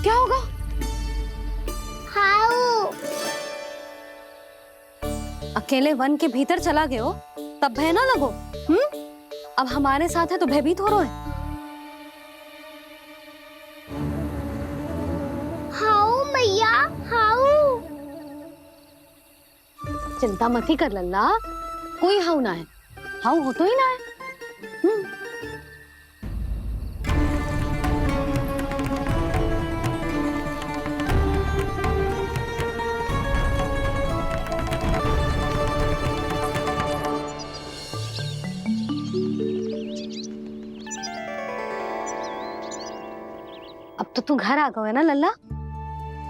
क्या होगा? हाउ अकेले वन के भीतर चला गए हो तब भय ना लगो। अब हमारे साथ है तो भयभीत हो रहे हो। हाउ मैया हाउ। चिंता मत ही कर लल्ला, कोई हाउ ना है। हाउ हो तो ही ना है। अब तो तू घर आ गया है ना लल्ला,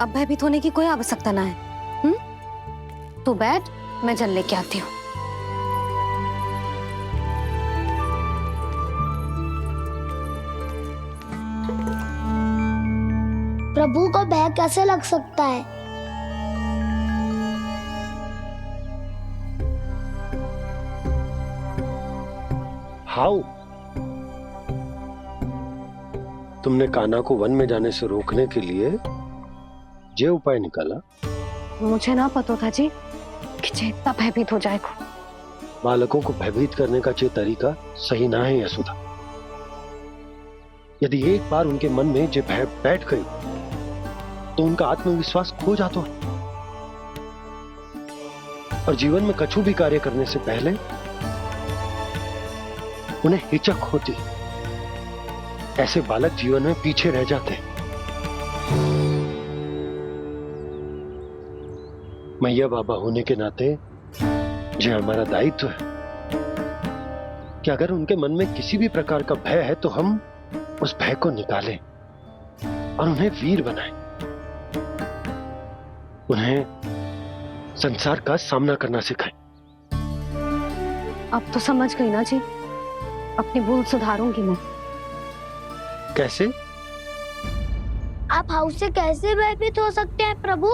अब भयभीत होने की कोई आवश्यकता ना है। तू बैठ, मैं जल लेके आती हूँ। प्रभु को भय कैसे लग सकता है? हाउ? तुमने कान्हा को वन में जाने से रोकने के लिए ये उपाय निकाला? मुझे ना पता था जी कि जे इतना भयभीत हो जाएगा। बालकों को भयभीत करने का ये तरीका सही ना है यशोदा। यदि एक बार उनके मन में ये भय बैठ गई तो उनका आत्मविश्वास खो जाता है और जीवन में कछु भी कार्य करने से पहले उन्हें हिचक होती। ऐसे बालक जीवन में पीछे रह जाते हैं। मैया बाबा होने के नाते ये हमारा दायित्व है कि अगर उनके मन में किसी भी प्रकार का भय है तो हम उस भय को निकालें और उन्हें वीर बनाएं। उन्हें संसार का सामना करना सिखाएं। अब तो समझ गई ना जी, अपनी भूल सुधारूंगी मैं। कैसे? आप हाउ से कैसे भयभीत हो सकते हैं प्रभु?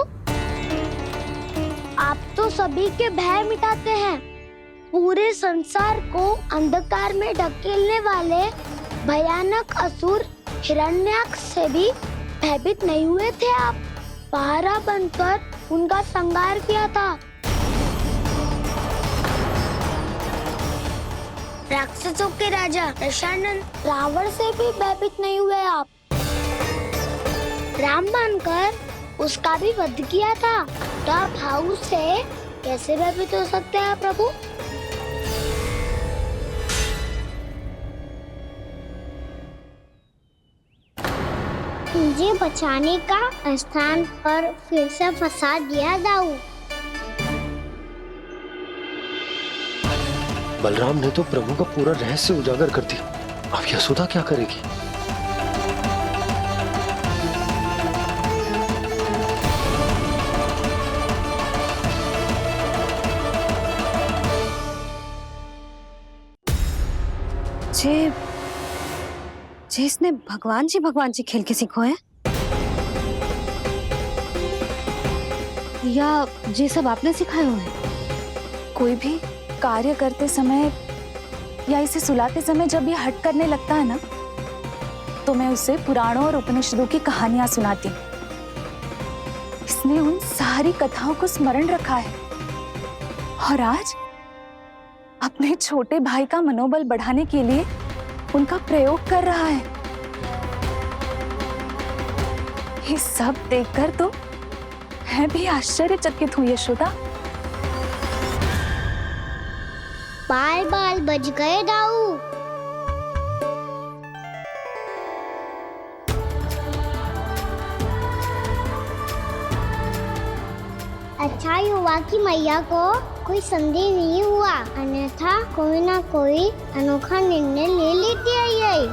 आप तो सभी के भय मिटाते हैं। पूरे संसार को अंधकार में ढकेलने वाले भयानक असुर हिरण्याक्ष से भी भयभीत नहीं हुए थे आप। पहरा बनकर उनका संहार किया था। राक्षसों के राजा दशानन रावण से भी भयभीत नहीं हुए आप। राम बनकर उसका भी वध किया था। तो आप हाउ से कैसे भयभीत हो सकते हैं प्रभु? मुझे बचाने का स्थान पर फिर से फंसा दिया दाऊ। बलराम ने तो प्रभु का पूरा रहस्य उजागर कर दिया। अब यशोदा क्या करेगी? जे इसने भगवान जी खेल के सीखो है या जे सब आपने सिखाए हुए हैं? कोई भी कार्य करते समय या इसे सुलाते समय जब ये हट करने लगता है ना, तो मैं उसे पुराणों और उपनिषदों की कहानियां सुनाती हूँ। इसने उन सारी कथाओं को स्मरण रखा है और आज अपने छोटे भाई का मनोबल बढ़ाने के लिए उनका प्रयोग कर रहा है। ये सब देखकर तो मैं भी आश्चर्यचकित हुई यशोदा। बाल बाल बज गए दाऊ। अच्छा ही हुआ कि मैया को कोई संदेह नहीं हुआ, अन्यथा कोई ना कोई अनोखा निर्णय ले लेती है ये।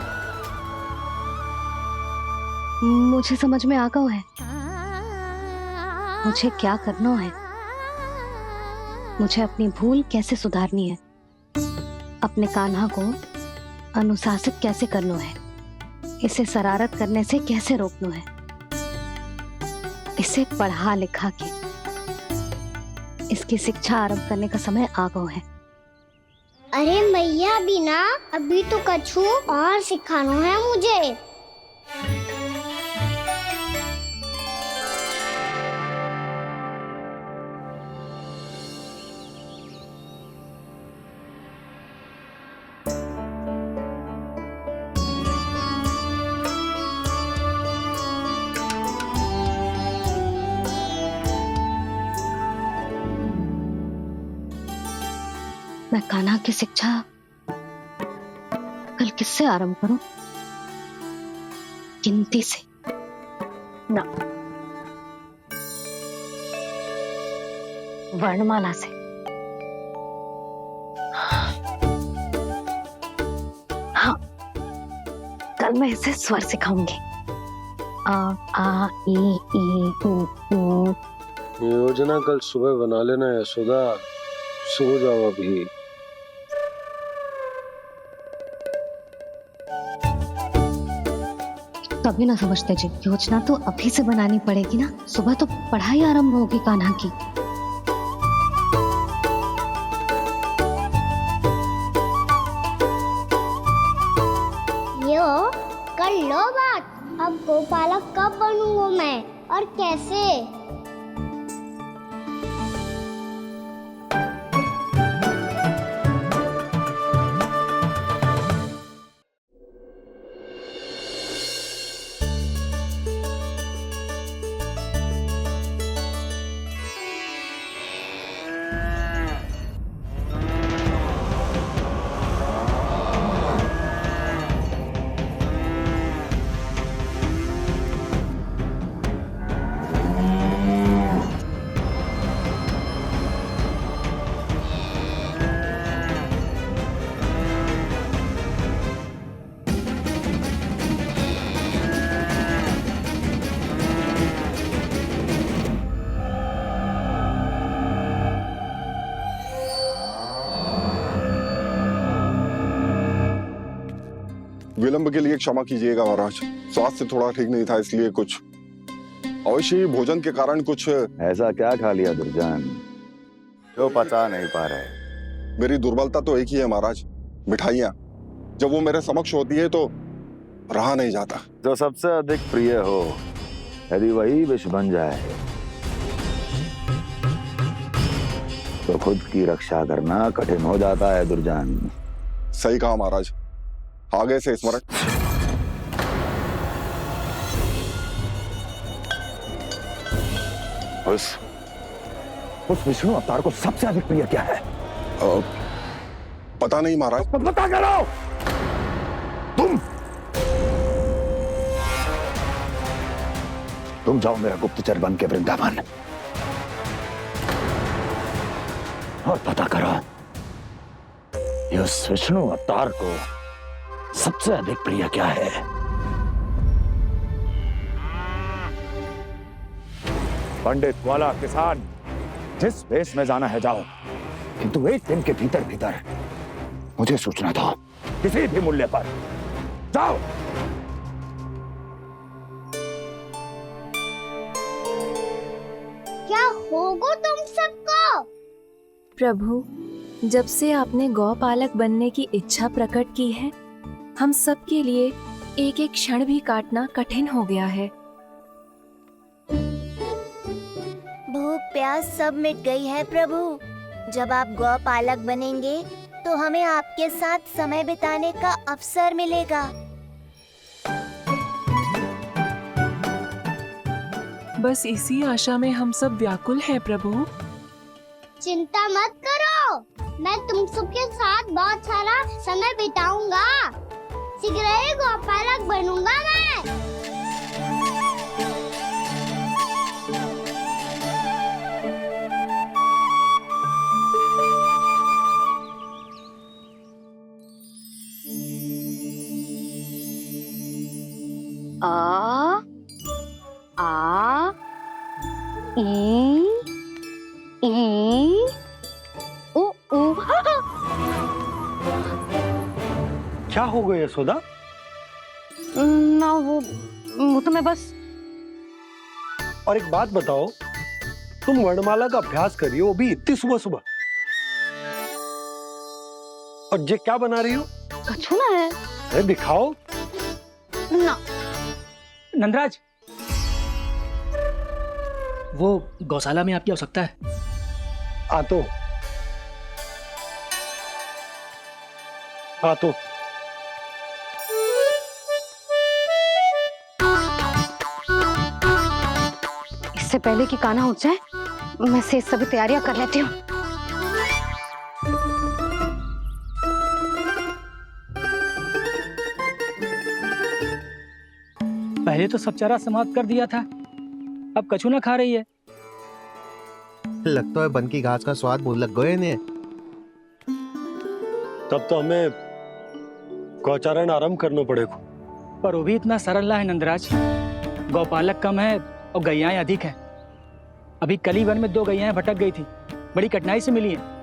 मुझे समझ में आ गया है मुझे क्या करना है। मुझे अपनी भूल कैसे सुधारनी है, अपने कान्हा को अनुशासित कैसे करना है, इसे शरारत करने से कैसे रोकना है, इसे पढ़ा लिखा के इसकी शिक्षा आरंभ करने का समय आ गया है। अरे मैया बिना अभी तो कछु और सिखाना है मुझे। मैं कान्हा की शिक्षा कल किससे आरंभ करूं? गिनती से ना, वर्णमाला से। हाँ, कल मैं इसे स्वर सिखाऊंगी। आ आ ई उ ऊ। योजना कल सुबह बना लेना यशोदा, सो जाओ अभी। तभी ना समझते जी, योजना तो अभी से बनानी पड़ेगी ना, सुबह तो पढ़ाई आरंभ होगी कान्हा की। यो कर लो बात, अब गोपालक कब बनूंगा मैं और कैसे? विलंब के लिए क्षमा कीजिएगा महाराज, स्वास्थ्य थोड़ा ठीक नहीं था इसलिए कुछ अवश्य ही भोजन के कारण कुछ। ऐसा क्या खा लिया दुर्जन जो पचा नहीं पा रहे? मेरी दुर्बलता तो एक ही है महाराज, मिठाइयाँ। जब वो मेरे समक्ष होती है तो रहा नहीं जाता। जो सबसे अधिक प्रिय हो, यदि वही विष बन जाए तो खुद की रक्षा करना कठिन हो जाता है दुर्जन। सही कहा महाराज, आगे से स्मरण। उस विष्णु अवतार को सबसे अधिक प्रिय क्या है? पता नहीं महाराज। पता करो। तुम जाओ मेरा गुप्तचर बन के वृंदावन और पता करो इस विष्णु अवतार को सबसे अधिक प्रिय क्या है। पंडित वाला किसान, जिस वेश में जाना है जाओ, किंतु एक दिन के भीतर भीतर मुझे सूचना दो, किसी भी मूल्य पर। जाओ। क्या होगा तुम सबको? प्रभु, जब से आपने गौपालक बनने की इच्छा प्रकट की है, हम सब के लिए एक एक क्षण भी काटना कठिन हो गया है। भूख प्यास सब मिट गई है प्रभु। जब आप गौपालक बनेंगे तो हमें आपके साथ समय बिताने का अवसर मिलेगा। बस इसी आशा में हम सब व्याकुल हैं प्रभु। चिंता मत करो, मैं तुम सबके साथ बहुत सारा समय बिताऊंगा। शीघ्र ही गोपालक बनूंगा मैं। आ आ ई ओ ओ। क्या हो गया यशोदा? ना वो तो मैं बस। और एक बात बताओ, तुम वर्णमाला का अभ्यास कर रही हो, वो भी इतनी सुबह सुबह, और ये क्या बना रही हो? छूना है। अरे दिखाओ ना। नंदराज, वो गौशाला में आपकी आवश्यकता है। आ तो इससे पहले कि कान्हा उठ जाए, मैं से सभी तैयारियां कर लेती हूँ। पहले तो सब चारा समाप्त कर दिया था, अब कछु ना खा रही है। लगता है बन की घास का स्वाद भूल लग गए ने। तब तो हमें गौचारण आरंभ करना पड़ेगा। पर वो भी इतना सरल ना है नंदराज। गौपालक कम है और गैयाएं अधिक है। अभी कली वन में 2 गैयाएं भटक गई थी, बड़ी कठिनाई से मिली है।